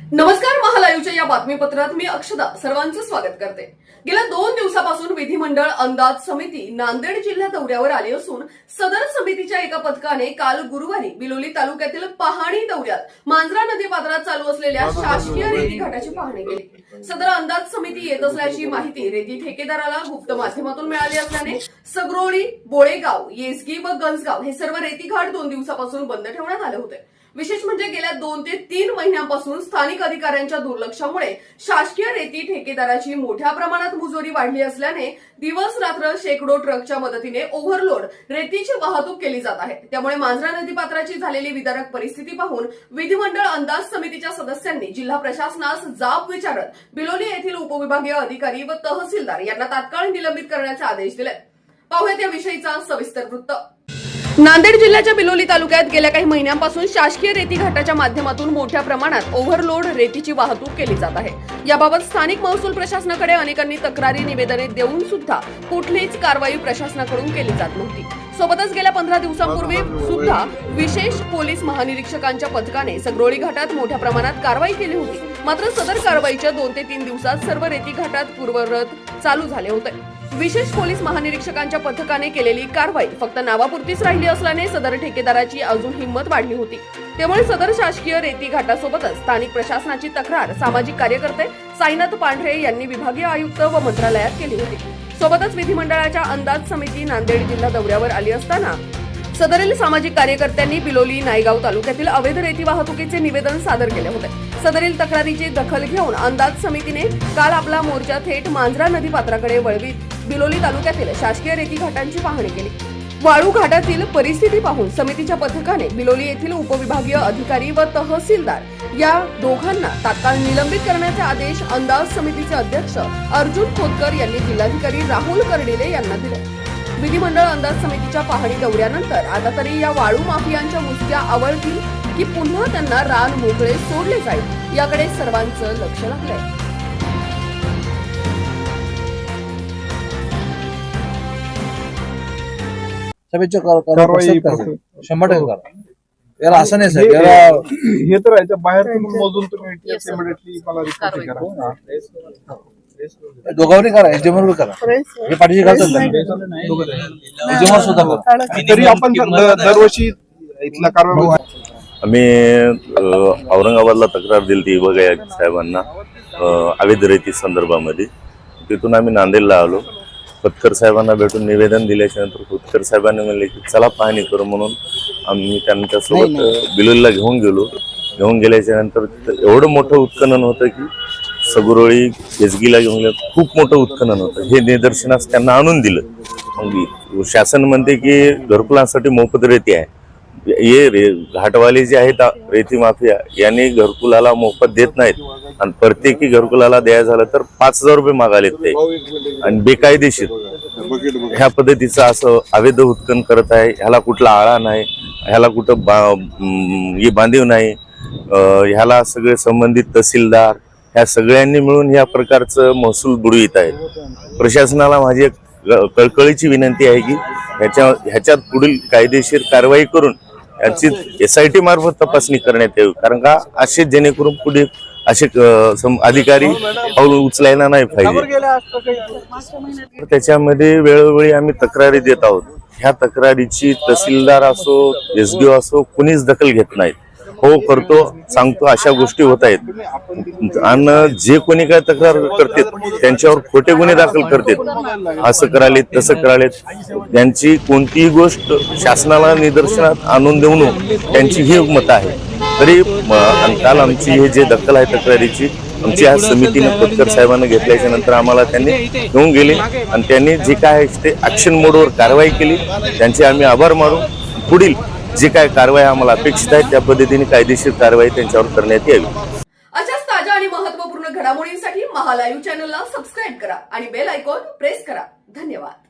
नमस्कार, महालाईव्हच्या या बातमीपत्रात मी अक्षदा सर्वांचं स्वागत करते। गेल्या 2 दिवसापासून विधिमंडळ अंदाज समिती नांदेड जिल्हा दौऱ्यावर आली असून सदर समितीच्या एका पथकाने काल गुरुवारी बिलोली तालुक्यातील पाहणी दौऱ्यात मांजरा नदी पात्रात चालू असलेल्या शासकीय रेती घाटाची पाहणी केली। सदर अंदाज समिती येत असल्याची माहिती रेती ठेकेदाराला गुप्त माध्यमातून मिळाली असल्याने सगरोळी, बोळेगाव, येसगी व गंजगाव हे सर्व रेती घाट 2 दिवसापासून बंद ठेवण्यात आले होते। विशेष म्हणजे गेल्या 2 ते 3 महिन्यांपासून स्थानिक अधिकाऱ्यांच्या दुर्लक्षामुळे शासकीय रेती ठेकेदाराची मोठ्या प्रमाणात मुजोरी वाढली असल्याने दिवस रात्र शेकडो ट्रकच्या मदतीने ओव्हरलोड रेतीची वाहतूक केली जात आहे। त्यामुळे मांजरा नदीपात्राची झालेली विदारक परिस्थिती पाहून विधिमंडळ अंदाज समितीच्या सदस्यांनी जिल्हा प्रशासनास जाब विचारत बिलोली येथील उपविभागीय अधिकारी व तहसीलदार यांना तात्काळ निलंबित करण्याचे आदेश दिले। पाहूयात याविषयीचा सविस्तर वृत्त। नांदेड जिल्ह्याच्या बिलोली तालुक्यात गेल्या काही महिन्यांपासून शासकीय रेती घाटाच्या माध्यमातून मोठ्या प्रमाणात ओव्हरलोड रेतीची वाहतूक केली जात आहे। याबाबत स्थानिक महसूल प्रशासनाकडे अनेकांनी तक्रारी निवेदने देऊन सुद्धा कुठलीच कारवाई प्रशासनाकडून केली जात नव्हती। सोबतच गेल्या 15 दिवसांपूर्वी सुद्धा विशेष पोलीस महानिरीक्षकांच्या पथकाने सगरोळी घाटात मोठ्या प्रमाणात कारवाई केली होती। मात्र सदर कारवाईच्या 2 ते 3 दिवसात सर्व रेती घाटात पूर्ववत चालू झाले होते। विशेष पोलीस महानिरीक्षकांच्या पथकाने केलेली कारवाई फक्त नावापुरतीच राहिली असल्याने सदर ठेकेदाराची अजून हिंमत वाढली होती। त्यामुळे सदर शासकीय रेती घाटासोबतच स्थानिक प्रशासनाची तक्रार सामाजिक कार्यकर्ते साईनाथ पांढरे यांनी विभागीय आयुक्त व मंत्रालयात केली होती। सोबतच विधिमंडळाच्या अंदाज समिती नांदेड जिल्हा दौऱ्यावर आली असताना सदरील सामाजिक कार्यकर्त्यांनी बिलोली नायगाव तालुक्यातील अवैध रेती वाहतुकीचे निवेदन सादर केले होते। सदरील तक्रारीची दखल घेऊन अंदाज समितीने काल आपला मोर्चा थेट मांजरा नदी पात्राकडे वळवीत बिलोली तालुक्यातील शासकीय रेती घाटांची पाहणी केली। वाळू घाटातील परिस्थिती पाहून समितीच्या पथकाने बिलोली येथील उपविभागीय अधिकारी व तहसीलदार या दोघांना तात्काळ निलंबित करण्याचे आदेश अंदाज समितीचे अध्यक्ष अर्जुन खोतकर यांनी जिल्हाधिकारी राहुल कर्डिले यांना दिले। विधिमंडळ अंदाज समितीच्या पाहणी दौऱ्यानंतर आता तरी या वाळू माफियांच्या मुसक्या आवळतील की पुन्हा त्यांना रान मोकळे सोडले जाईल याकडे सर्वांचं लक्ष लागलंय। कारवाई 100% करा। याला असं नाही साहेब, हे तर याच्या बाहेर मोजून तुम्ही इमिडिएटली मला रिपोर्ट करा। दोघांनी करा, एजमवर करा, हे पाठीशी घालतात एजमवर सुद्धा करा। तरी आपण दरवर्षी इथला कारवाई आम्ही औरंगाबादला तक्रार दिली ती बघा साहेबांना अवैध रेती संदर्भामध्ये। तिथून आम्ही नांदेडला आलो, खोतकर साहेबांना भेटून निवेदन दिल्याच्या नंतर खोतकर साहेबांनी म्हणले की चला पाहणी करू, म्हणून आम्ही त्यांच्यासोबत बिलोलीला घेऊन गेलो। घेऊन गेल्याच्या नंतर एवढं मोठं उत्खनन होतं की सगरोळी येसगीला घेऊन गेलं, खूप मोठं उत्खनन होतं। हे निदर्शनास त्यांना आणून दिलं। मग शासन म्हणते की घरकुलांसाठी मोफत रेती आहे। हे घाटवाले जे आहेत रेती माफिया यांनी घरकुलाला मोफत देत नाहीत आणि प्रत्येकी घरकुलाला द्यायचं झालं तर 5000 रुपये मागालेत ते, आणि बेकायदेशीर ह्या पद्धतीचं असं अवैध उत्खनन करत आहे। ह्याला कुठला आळा नाही, ह्याला कुठं हे बांधीव नाही। ह्याला सगळे संबंधित तहसीलदार ह्या सगळ्यांनी मिळून ह्या प्रकारचं महसूल बुडवित आहेत। प्रशासनाला माझी एक कळकळीची विनंती आहे की ह्याच्यात पुढील कायदेशीर कारवाई करून याची SIT मार्फत तपासणी करण्यात यावी, कारण का असे जेणेकरून पुढे असे अधिकारी पाऊल उचलायला नाही पाहिजे। त्याच्यामध्ये वेळोवेळी आम्ही तक्रारी देत आहोत। ह्या तक्रारीची तहसीलदार असो SDO असो कुणीच दखल घेत नाहीत। हो करतो सांगतो अशा गोष्टी होत आहेत, आणि जे कोणी काय तक्रार करतात त्यांच्यावर खोटे गुन्हे दाखल करतात। असं करालेत तसं करालेत, त्यांची कोणतीही गोष्ट शासनाला निदर्शनात आणून देऊ नये त्यांची ही मत आहे। तरी काल आमची हे जे दखल आहे तक्रारीची आमची आज समितीने खोतकर साहेबांना घेतल्याच्या नंतर आम्हाला त्यांनी घेऊन गेले आणि त्यांनी जे काय ते ऍक्शन मोडवर कारवाई केली, त्यांचे आम्ही आभार मानू। पुढील जे काय कारवाई आम्हाला अपेक्षित आहे त्या पद्धतीने कायदेशीर कारवाई त्यांच्यावर करण्यात यावी। अशाच ताज्या आणि महत्त्वपूर्ण घडामोडींसाठी महालाईव्ह चॅनलला सबस्क्राईब करा आणि बेल आयकॉन प्रेस करा। धन्यवाद।